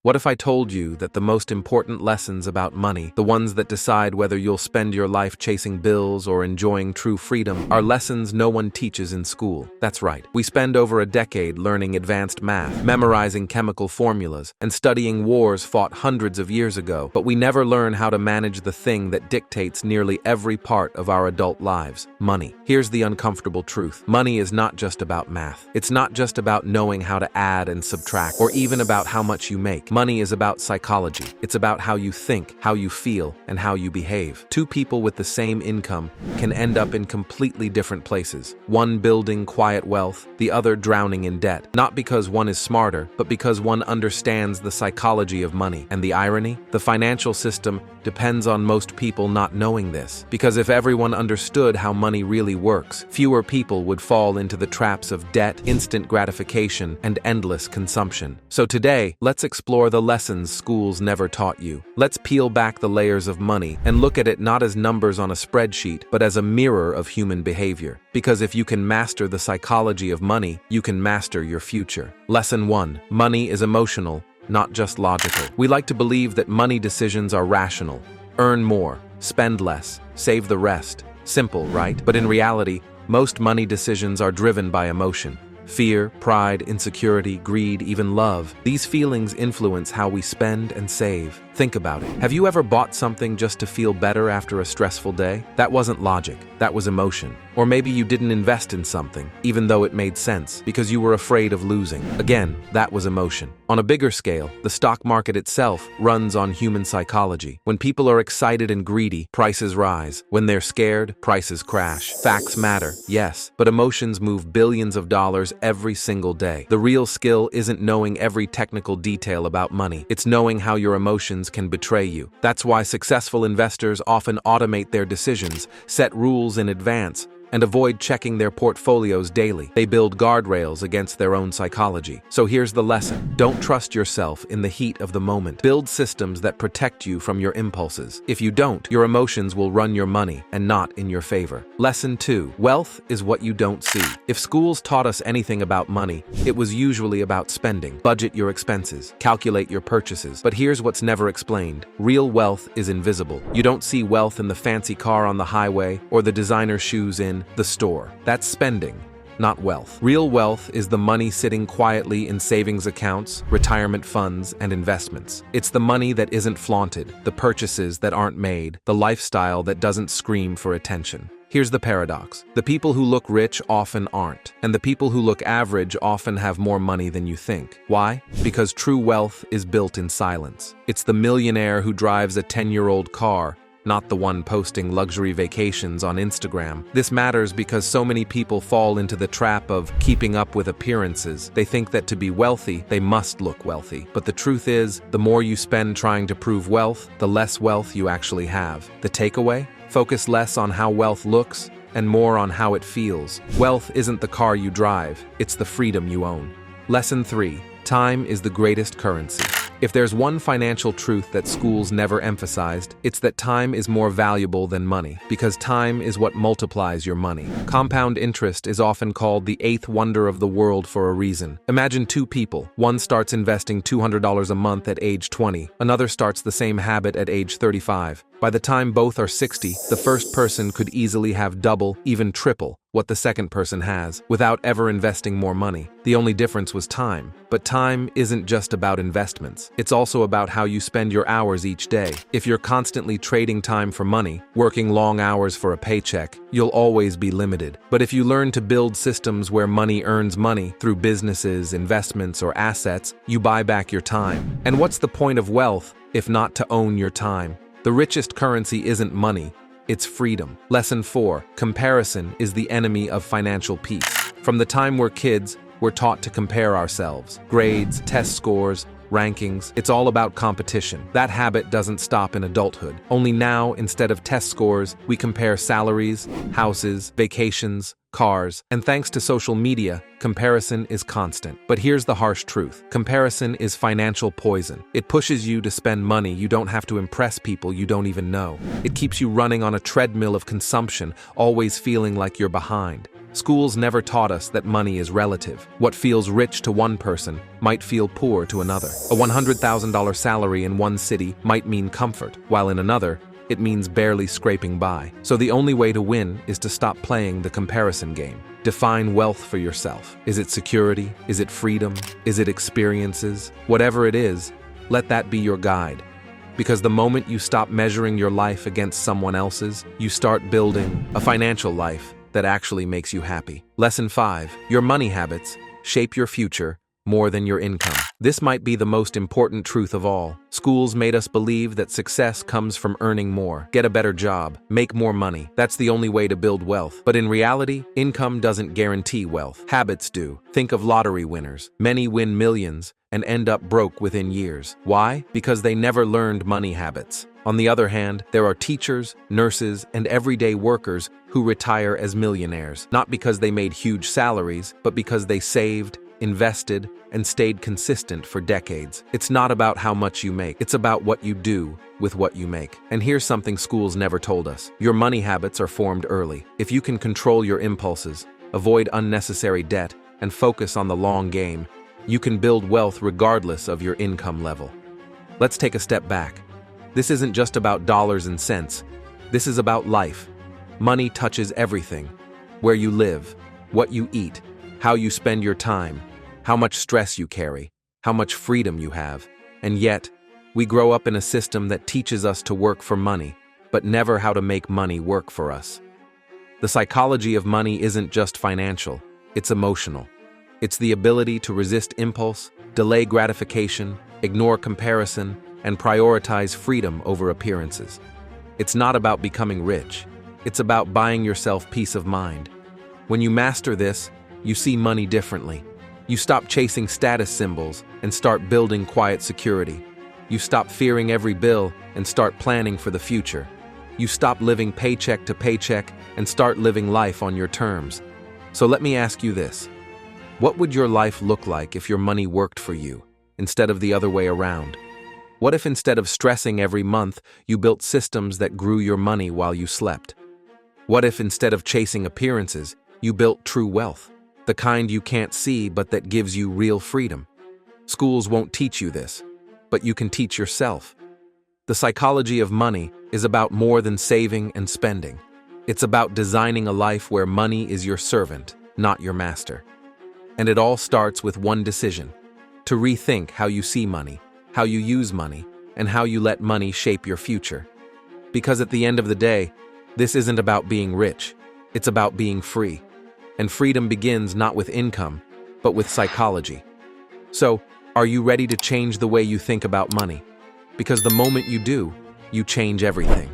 What if I told you that the most important lessons about money, the ones that decide whether you'll spend your life chasing bills or enjoying true freedom, are lessons no one teaches in school? That's right. We spend over a decade learning advanced math, memorizing chemical formulas, and studying wars fought hundreds of years ago, but we never learn how to manage the thing that dictates nearly every part of our adult lives: money. Here's the uncomfortable truth. Money is not just about math. It's not just about knowing how to add and subtract, or even about how much you make. Money is about psychology. It's about how you think, how you feel, and how you behave. Two people with the same income can end up in completely different places. One building quiet wealth, the other drowning in debt. Not because one is smarter, but because one understands the psychology of money. And the irony? The financial system depends on most people not knowing this. Because if everyone understood how money really works, fewer people would fall into the traps of debt, instant gratification, and endless consumption. So today, let's explore the lessons schools never taught you. Let's peel back the layers of money and look at it not as numbers on a spreadsheet, but as a mirror of human behavior. Because if you can master the psychology of money, you can master your future. Lesson 1. Money is emotional, not just logical. We like to believe that money decisions are rational. Earn more, spend less, save the rest. Simple, right? But in reality, most money decisions are driven by emotion. Fear, pride, insecurity, greed, even love. These feelings influence how we spend and save. Think about it. Have you ever bought something just to feel better after a stressful day? That wasn't logic, that was emotion. Or maybe you didn't invest in something, even though it made sense, because you were afraid of losing. Again, that was emotion. On a bigger scale, the stock market itself runs on human psychology. When people are excited and greedy, prices rise. When they're scared, prices crash. Facts matter, yes, but emotions move billions of dollars every single day. The real skill isn't knowing every technical detail about money. It's knowing how your emotions can betray you. That's why successful investors often automate their decisions, set rules in advance, and avoid checking their portfolios daily. They build guardrails against their own psychology. So here's the lesson. Don't trust yourself in the heat of the moment. Build systems that protect you from your impulses. If you don't, your emotions will run your money and not in your favor. Lesson 2. Wealth is what you don't see. If schools taught us anything about money, it was usually about spending. Budget your expenses, calculate your purchases. But here's what's never explained. Real wealth is invisible. You don't see wealth in the fancy car on the highway or the designer shoes in the store. That's spending, not wealth. Real wealth is the money sitting quietly in savings accounts, retirement funds, and investments. It's the money that isn't flaunted, the purchases that aren't made, the lifestyle that doesn't scream for attention. Here's the paradox. The people who look rich often aren't, and the people who look average often have more money than you think. Why? Because true wealth is built in silence. It's the millionaire who drives a 10-year-old car, not the one posting luxury vacations on Instagram. This matters because so many people fall into the trap of keeping up with appearances. They think that to be wealthy, they must look wealthy. But the truth is, the more you spend trying to prove wealth, the less wealth you actually have. The takeaway? Focus less on how wealth looks and more on how it feels. Wealth isn't the car you drive, it's the freedom you own. Lesson 3. Time is the greatest currency. If there's one financial truth that schools never emphasized, it's that time is more valuable than money, because time is what multiplies your money. Compound interest is often called the eighth wonder of the world for a reason. Imagine two people. One starts investing $200 a month at age 20. Another starts the same habit at age 35. By the time both are 60, the first person could easily have double, even triple, what the second person has, without ever investing more money. The only difference was time. But time isn't just about investments. It's also about how you spend your hours each day. If you're constantly trading time for money, working long hours for a paycheck, you'll always be limited. But if you learn to build systems where money earns money through businesses, investments, or assets, you buy back your time. And what's the point of wealth if not to own your time? The richest currency isn't money, it's freedom. Lesson 4. Comparison is the enemy of financial peace. From the time we're kids, we're taught to compare ourselves. Grades, test scores, rankings, it's all about competition. That habit doesn't stop in adulthood. Only now, instead of test scores, we compare salaries, houses, vacations, cars, and thanks to social media, comparison is constant. But here's the harsh truth. Comparison is financial poison. It pushes you to spend money you don't have to impress people you don't even know. It keeps you running on a treadmill of consumption, always feeling like you're behind. Schools never taught us that money is relative. What feels rich to one person might feel poor to another. A $100,000 salary in one city might mean comfort, while in another, it means barely scraping by. So the only way to win is to stop playing the comparison game. Define wealth for yourself. Is it security? Is it freedom? Is it experiences? Whatever it is, let that be your guide. Because the moment you stop measuring your life against someone else's, you start building a financial life that actually makes you happy. Lesson 5. Your money habits shape your future more than your income. This might be the most important truth of all. Schools made us believe that success comes from earning more, get a better job, make more money. That's the only way to build wealth. But in reality, income doesn't guarantee wealth. Habits do. Think of lottery winners. Many win millions and end up broke within years. Why? Because they never learned money habits. On the other hand, there are teachers, nurses, and everyday workers who retire as millionaires, not because they made huge salaries, but because they saved, invested, and stayed consistent for decades. It's not about how much you make, it's about what you do with what you make. And here's something schools never told us. Your money habits are formed early. If you can control your impulses, avoid unnecessary debt, and focus on the long game, you can build wealth regardless of your income level. Let's take a step back. This isn't just about dollars and cents. This is about life. Money touches everything. Where you live, what you eat, how you spend your time, how much stress you carry, how much freedom you have. And yet, we grow up in a system that teaches us to work for money, but never how to make money work for us. The psychology of money isn't just financial, it's emotional. It's the ability to resist impulse, delay gratification, ignore comparison, and prioritize freedom over appearances. It's not about becoming rich. It's about buying yourself peace of mind. When you master this, you see money differently. You stop chasing status symbols and start building quiet security. You stop fearing every bill and start planning for the future. You stop living paycheck to paycheck and start living life on your terms. So let me ask you this. What would your life look like if your money worked for you, instead of the other way around? What if instead of stressing every month, you built systems that grew your money while you slept? What if instead of chasing appearances, you built true wealth, the kind you can't see but that gives you real freedom? Schools won't teach you this, but you can teach yourself. The psychology of money is about more than saving and spending. It's about designing a life where money is your servant, not your master. And it all starts with one decision: to rethink how you see money, how you use money, and how you let money shape your future. Because at the end of the day, this isn't about being rich, it's about being free. And freedom begins not with income, but with psychology. So, are you ready to change the way you think about money? Because the moment you do, you change everything.